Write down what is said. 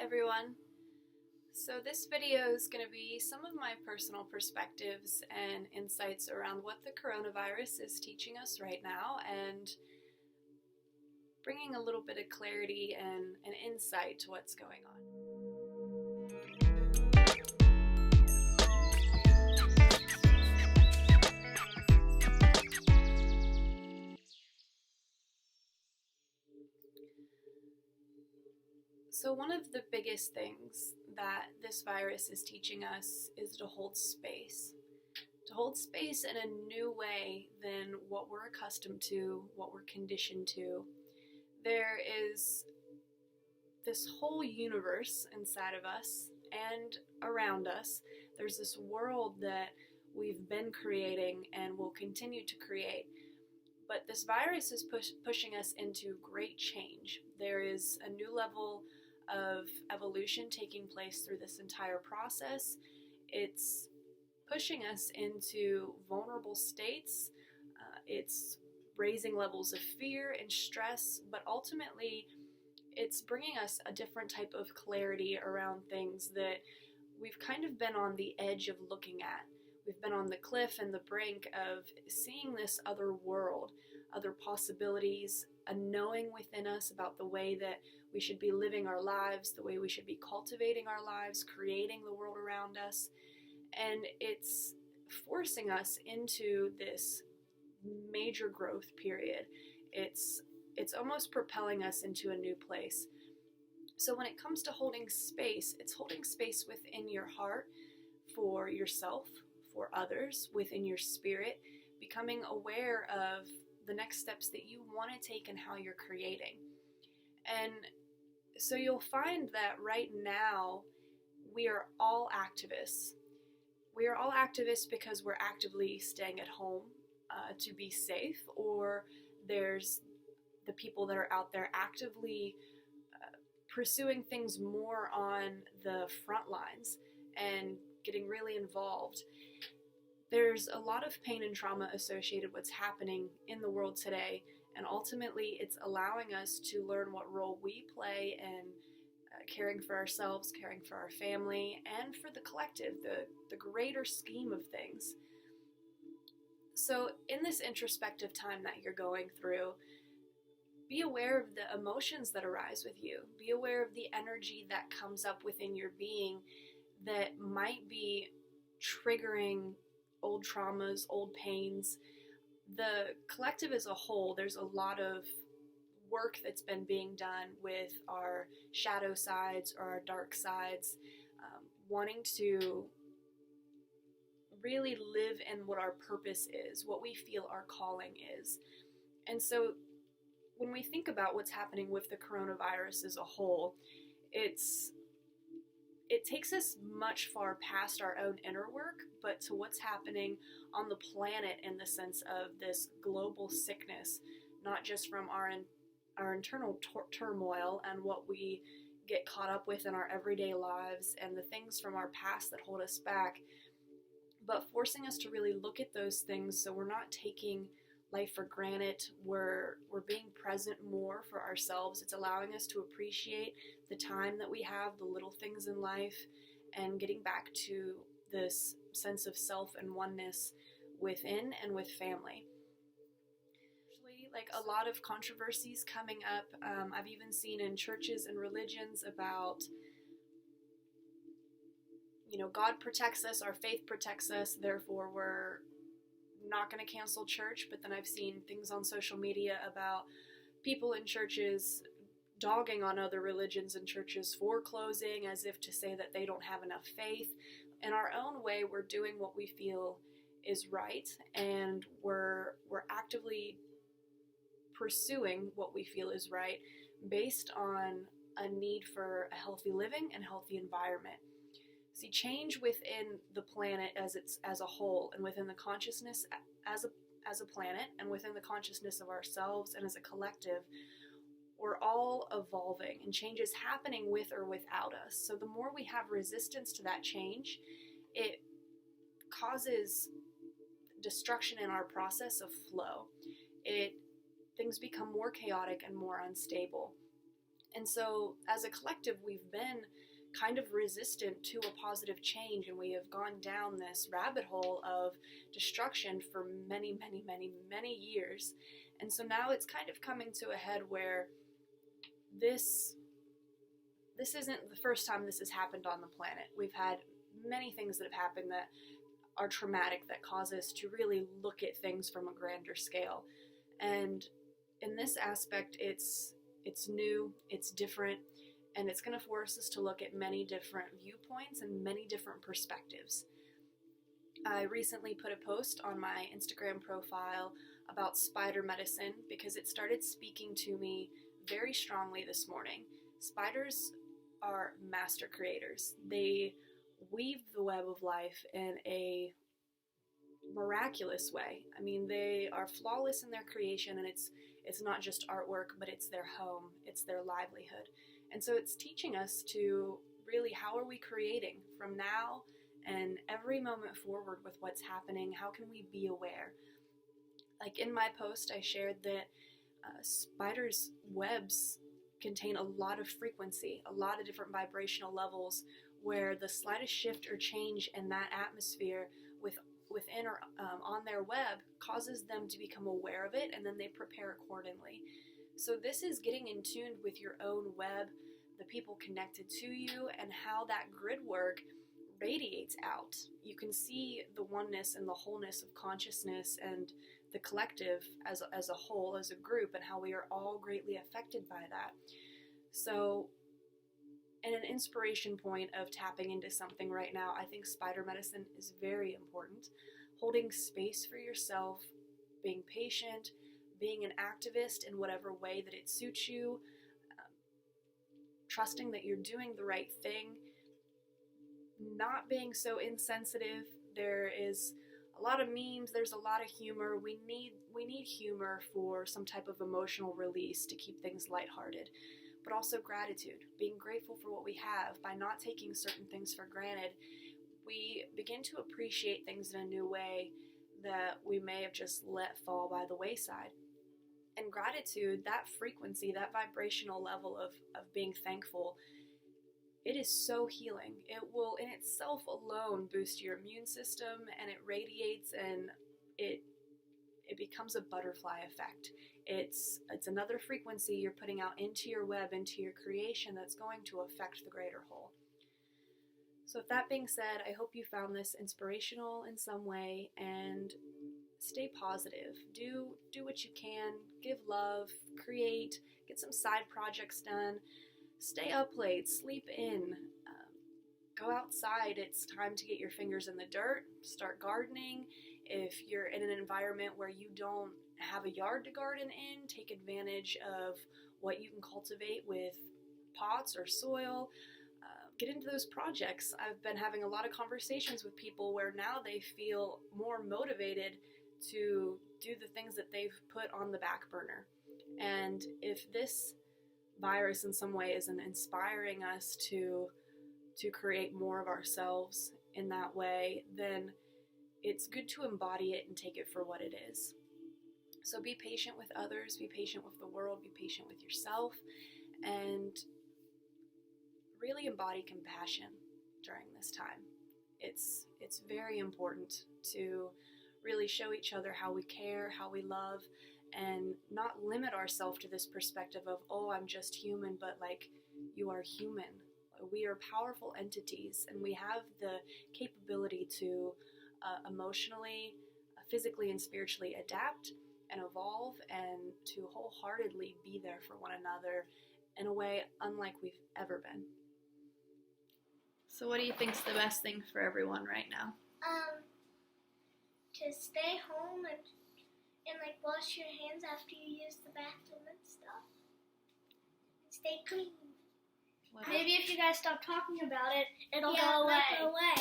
everyone. So this video is going to be some of my personal perspectives and insights around what the coronavirus is teaching us right now and bringing a little bit of clarity and insight to what's going on. So one of the biggest things that this virus is teaching us is to hold space. To hold space in a new way than what we're accustomed to, what we're conditioned to. There is this whole universe inside of us and around us. There's this world that we've been creating and will continue to create. But this virus is pushing us into great change. There is a new level of evolution taking place through this entire process. It's pushing us into vulnerable states. It's raising levels of fear and stress, but ultimately it's bringing us a different type of clarity around things that we've kind of been on the edge of looking at. We've been on the cliff and the brink of seeing this other world, other possibilities, a knowing within us about the way that we should be living our lives, the way we should be cultivating our lives, creating the world around us. And it's forcing us into this major growth period. It's almost propelling us into a new place. So when it comes to holding space, it's holding space within your heart for yourself, for others, within your spirit, becoming aware of the next steps that you want to take and how you're creating. And so you'll find that right now we are all activists. We are all activists because we're actively staying at home to be safe, or there's the people that are out there actively pursuing things more on the front lines and getting really involved. There's a lot of pain and trauma associated with what's happening in the world today, and ultimately it's allowing us to learn what role we play in caring for ourselves, caring for our family, and for the collective, the greater scheme of things. So in this introspective time that you're going through, be aware of the emotions that arise with you. Be aware of the energy that comes up within your being that might be triggering old traumas, old pains. The collective as a whole, there's a lot of work that's been being done with our shadow sides or our dark sides, wanting to really live in what our purpose is, what we feel our calling is. And so when we think about what's happening with the coronavirus as a whole, it takes us much far past our own inner work, but to what's happening on the planet in the sense of this global sickness, not just from our internal turmoil and what we get caught up with in our everyday lives and the things from our past that hold us back, but forcing us to really look at those things so we're not taking life for granted. We're being present more for ourselves. It's allowing us to appreciate the time that we have, the little things in life, and getting back to this sense of self and oneness within and with family. Actually, like a lot of controversies coming up. I've even seen in churches and religions about, God protects us, our faith protects us, therefore we're not going to cancel church. But then I've seen things on social media about people in churches dogging on other religions and churches for closing, as if to say that they don't have enough faith. In our own way, we're doing what we feel is right, and we're actively pursuing what we feel is right based on a need for a healthy living and healthy environment. See, change within the planet as a whole, and within the consciousness as a planet, and within the consciousness of ourselves and as a collective, we're all evolving, and change is happening with or without us. So the more we have resistance to that change, it causes destruction in our process of flow. Things become more chaotic and more unstable. And so as a collective, we've been kind of resistant to a positive change, and we have gone down this rabbit hole of destruction for many, many, many, many years. And so now it's kind of coming to a head where this isn't the first time this has happened on the planet. We've had many things that have happened that are traumatic, that cause us to really look at things from a grander scale. And in this aspect, it's new, it's different, and it's going to force us to look at many different viewpoints and many different perspectives. I recently put a post on my Instagram profile about spider medicine because it started speaking to me very strongly this morning. Spiders are master creators. They weave the web of life in a miraculous way. I mean, they are flawless in their creation, and it's not just artwork, but it's their home, it's their livelihood. And so it's teaching us to really, how are we creating from now and every moment forward with what's happening? How can we be aware? Like in my post, I shared that spiders' webs contain a lot of frequency, a lot of different vibrational levels, where the slightest shift or change in that atmosphere within or on their web causes them to become aware of it, and then they prepare accordingly. So this is getting in tune with your own web, the people connected to you, and how that grid work radiates out. You can see the oneness and the wholeness of consciousness and the collective as a whole, as a group, and how we are all greatly affected by that. So, in an inspiration point of tapping into something right now, I think spider medicine is very important. Holding space for yourself, being patient, being an activist in whatever way that it suits you, trusting that you're doing the right thing, not being so insensitive. There is a lot of memes, there's a lot of humor. We need humor for some type of emotional release to keep things lighthearted. But also gratitude, being grateful for what we have. By not taking certain things for granted, we begin to appreciate things in a new way that we may have just let fall by the wayside. And gratitude, that frequency, that vibrational level of being thankful, it is so healing. It will in itself alone boost your immune system, and it radiates, and it becomes a butterfly effect. It's another frequency you're putting out into your web, into your creation, that's going to affect the greater whole. So with that being said, I hope you found this inspirational in some way, and stay positive. Do what you can. Give love, create, get some side projects done. Stay up late, sleep in, go outside. It's time to get your fingers in the dirt, start gardening. If you're in an environment where you don't have a yard to garden in, take advantage of what you can cultivate with pots or soil. Get into those projects. I've been having a lot of conversations with people where now they feel more motivated to do the things that they've put on the back burner. And if this virus in some way isn't inspiring us to create more of ourselves in that way, then it's good to embody it and take it for what it is. So be patient with others, be patient with the world, be patient with yourself, and really embody compassion during this time. It's very important to really show each other how we care, how we love, and not limit ourselves to this perspective of, oh, I'm just human, but like, you are human. We are powerful entities, and we have the capability to emotionally, physically, and spiritually adapt and evolve, and to wholeheartedly be there for one another in a way unlike we've ever been. So what do you think's the best thing for everyone right now? To stay home and like wash your hands after you use the bathroom and stuff. And stay clean. Maybe if you guys stop talking about it, it'll go away.